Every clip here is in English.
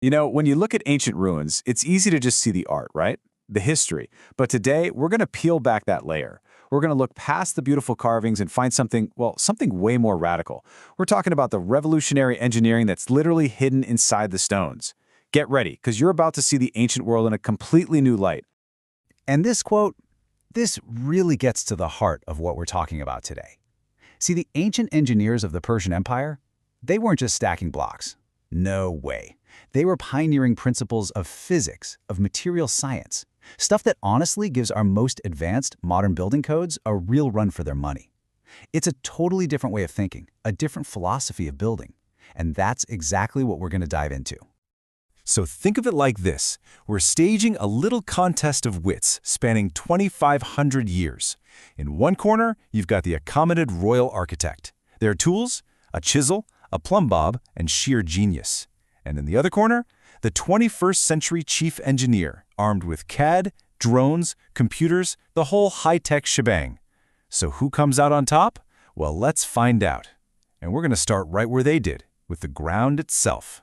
You know, when you look at ancient ruins, it's easy to just see the art, right? The history. But today, we're going to peel back that layer. We're going to look past the beautiful carvings and find something, well, something way more radical. We're talking about the revolutionary engineering that's literally hidden inside the stones. Get ready, because you're about to see the ancient world in a completely new light. And this quote, this really gets to the heart of what we're talking about today. See, the ancient engineers of the Persian Empire, they weren't just stacking blocks. No way. They were pioneering principles of physics, of material science, stuff that honestly gives our most advanced modern building codes a real run for their money. It's a totally different way of thinking, a different philosophy of building, and that's exactly what we're going to dive into. So think of it like this. We're staging a little contest of wits spanning 2,500 years. In one corner, you've got the Achaemenid royal architect. Their tools? A chisel, a plumb bob, and sheer genius. And in the other corner, the 21st century chief engineer, armed with CAD, drones, computers, the whole high-tech shebang. So who comes out on top? Well, let's find out. And we're going to start right where they did, with the ground itself.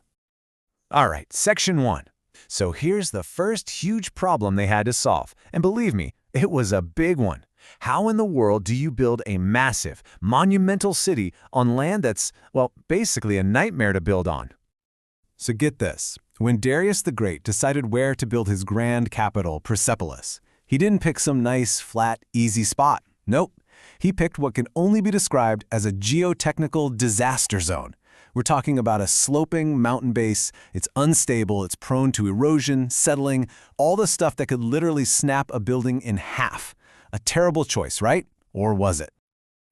All right, section 1. So here's the first huge problem they had to solve. And believe me, it was a big one. How in the world do you build a massive, monumental city on land that's, well, basically a nightmare to build on? So get this. When Darius the Great decided where to build his grand capital, Persepolis, he didn't pick some nice, flat, easy spot. Nope. He picked what can only be described as a geotechnical disaster zone. We're talking about a sloping mountain base. It's unstable, it's prone to erosion, settling, all the stuff that could literally snap a building in half. A terrible choice, right? Or was it?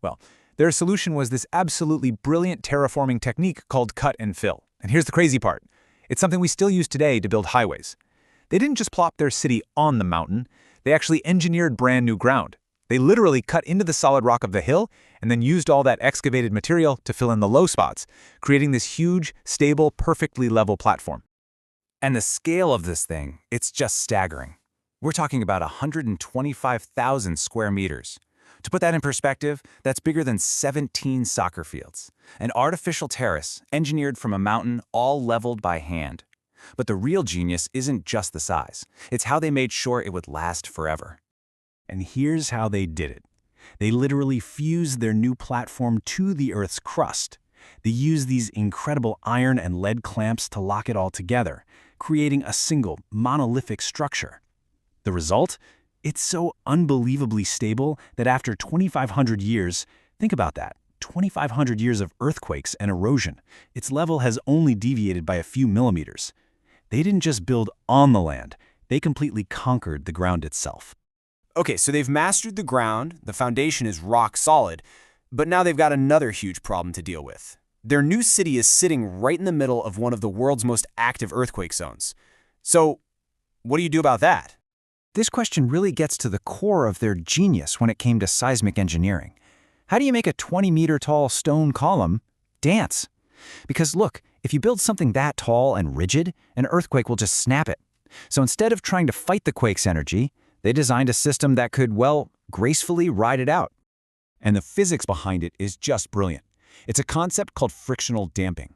Well, their solution was this absolutely brilliant terraforming technique called cut and fill. And here's the crazy part. It's something we still use today to build highways. They didn't just plop their city on the mountain. They actually engineered brand new ground. They literally cut into the solid rock of the hill and then used all that excavated material to fill in the low spots, creating this huge, stable, perfectly level platform. And the scale of this thing, it's just staggering. We're talking about 125,000 square meters. To put that in perspective, that's bigger than 17 soccer fields. An artificial terrace, engineered from a mountain, all leveled by hand. But the real genius isn't just the size. It's how they made sure it would last forever. And here's how they did it. They literally fused their new platform to the Earth's crust. They used these incredible iron and lead clamps to lock it all together, creating a single, monolithic structure. The result? It's so unbelievably stable that after 2,500 years, think about that, 2,500 years of earthquakes and erosion, its level has only deviated by a few millimeters. They didn't just build on the land, they completely conquered the ground itself. Okay, so they've mastered the ground, the foundation is rock solid, but now they've got another huge problem to deal with. Their new city is sitting right in the middle of one of the world's most active earthquake zones. So, what do you do about that? This question really gets to the core of their genius when it came to seismic engineering. How do you make a 20-meter-tall stone column dance? Because look, if you build something that tall and rigid, an earthquake will just snap it. So instead of trying to fight the quake's energy, they designed a system that could, well, gracefully ride it out. And the physics behind it is just brilliant. It's a concept called frictional damping.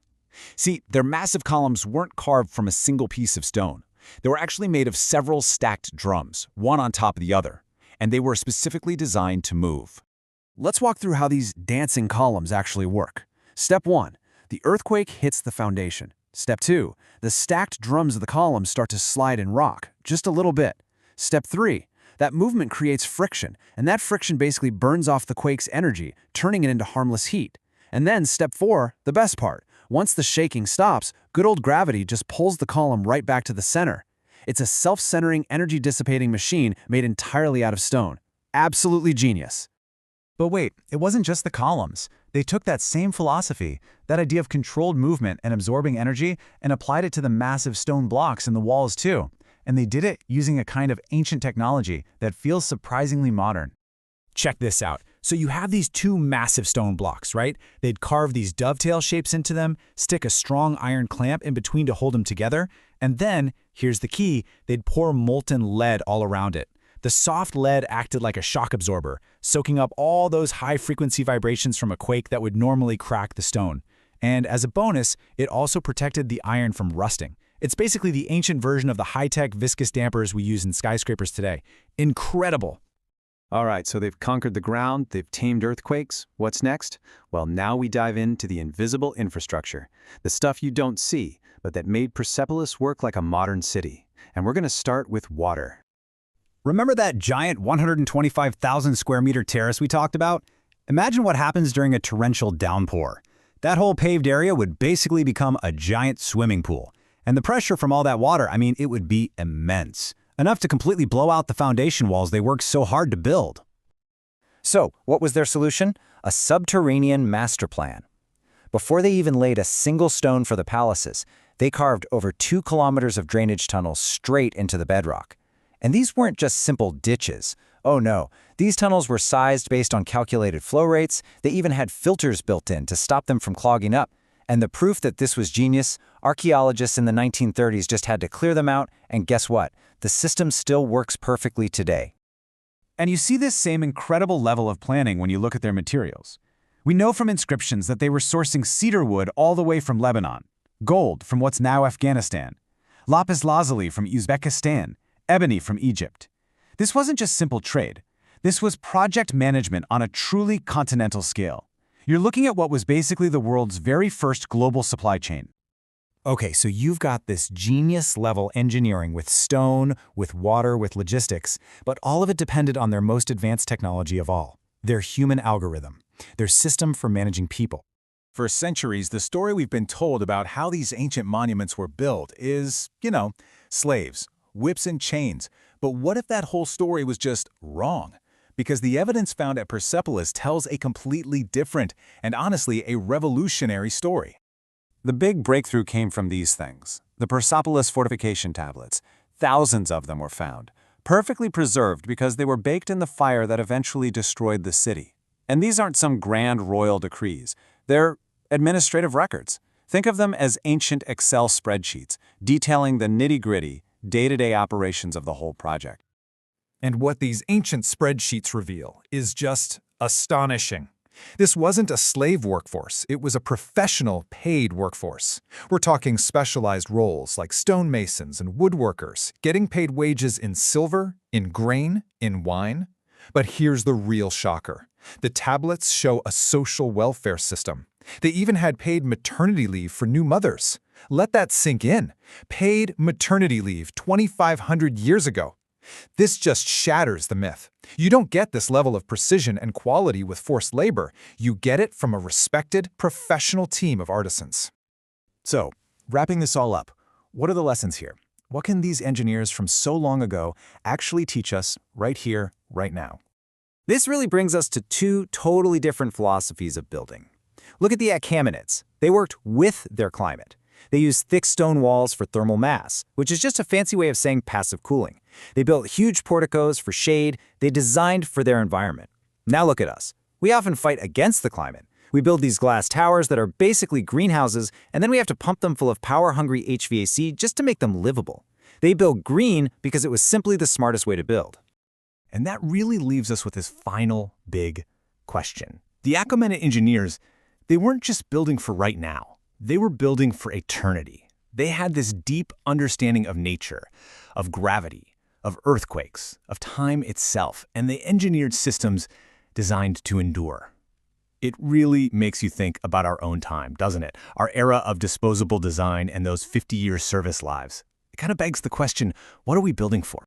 See, their massive columns weren't carved from a single piece of stone. They were actually made of several stacked drums, one on top of the other, and they were specifically designed to move. Let's walk through how these dancing columns actually work. Step 1, the earthquake hits the foundation. Step 2, the stacked drums of the column start to slide and rock, just a little bit. Step 3, that movement creates friction, and that friction basically burns off the quake's energy, turning it into harmless heat. And then step 4, the best part. Once the shaking stops, good old gravity just pulls the column right back to the center. It's a self-centering, energy-dissipating machine made entirely out of stone. Absolutely genius. But wait, it wasn't just the columns. They took that same philosophy, that idea of controlled movement and absorbing energy, and applied it to the massive stone blocks in the walls too. And they did it using a kind of ancient technology that feels surprisingly modern. Check this out. So you have these two massive stone blocks, right? They'd carve these dovetail shapes into them, stick a strong iron clamp in between to hold them together, and then, here's the key, they'd pour molten lead all around it. The soft lead acted like a shock absorber, soaking up all those high-frequency vibrations from a quake that would normally crack the stone. And as a bonus, it also protected the iron from rusting. It's basically the ancient version of the high-tech viscous dampers we use in skyscrapers today. Incredible! All right, so they've conquered the ground, they've tamed earthquakes. What's next? Well, now we dive into the invisible infrastructure, the stuff you don't see, but that made Persepolis work like a modern city. And we're going to start with water. Remember that giant 125,000 square meter terrace we talked about? Imagine what happens during a torrential downpour. That whole paved area would basically become a giant swimming pool. And the pressure from all that water, it would be immense. Enough to completely blow out the foundation walls they worked so hard to build. So, what was their solution? A subterranean master plan. Before they even laid a single stone for the palaces, they carved over 2 kilometers of drainage tunnels straight into the bedrock. And these weren't just simple ditches. Oh no, these tunnels were sized based on calculated flow rates. They even had filters built in to stop them from clogging up. And the proof that this was genius, archaeologists in the 1930s just had to clear them out, and guess what? The system still works perfectly today. And you see this same incredible level of planning when you look at their materials. We know from inscriptions that they were sourcing cedar wood all the way from Lebanon, gold from what's now Afghanistan, lapis lazuli from Uzbekistan, ebony from Egypt. This wasn't just simple trade. This was project management on a truly continental scale. You're looking at what was basically the world's very first global supply chain. Okay, so you've got this genius-level engineering with stone, with water, with logistics, but all of it depended on their most advanced technology of all, their human algorithm, their system for managing people. For centuries, the story we've been told about how these ancient monuments were built is, slaves, whips and chains. But what if that whole story was just wrong? Because the evidence found at Persepolis tells a completely different and honestly a revolutionary story. The big breakthrough came from these things, the Persepolis fortification tablets. Thousands of them were found, perfectly preserved because they were baked in the fire that eventually destroyed the city. And these aren't some grand royal decrees. They're administrative records. Think of them as ancient Excel spreadsheets, detailing the nitty-gritty, day-to-day operations of the whole project. And what these ancient spreadsheets reveal is just astonishing. This wasn't a slave workforce, it was a professional, paid workforce. We're talking specialized roles like stonemasons and woodworkers, getting paid wages in silver, in grain, in wine. But here's the real shocker. The tablets show a social welfare system. They even had paid maternity leave for new mothers. Let that sink in. Paid maternity leave 2,500 years ago. This just shatters the myth. You don't get this level of precision and quality with forced labor. You get it from a respected, professional team of artisans. So, wrapping this all up, what are the lessons here? What can these engineers from so long ago actually teach us right here, right now? This really brings us to 2 totally different philosophies of building. Look at the Achaemenids. They worked with their climate. They used thick stone walls for thermal mass, which is just a fancy way of saying passive cooling. They built huge porticos for shade. They designed for their environment. Now look at us. We often fight against the climate. We build these glass towers that are basically greenhouses, and then we have to pump them full of power-hungry HVAC just to make them livable. They built green because it was simply the smartest way to build. And that really leaves us with this final big question. The Achaemenid engineers, they weren't just building for right now. They were building for eternity. They had this deep understanding of nature, of gravity, of earthquakes, of time itself, and they engineered systems designed to endure. It really makes you think about our own time, doesn't it? Our era of disposable design and those 50-year service lives. It kind of begs the question, what are we building for?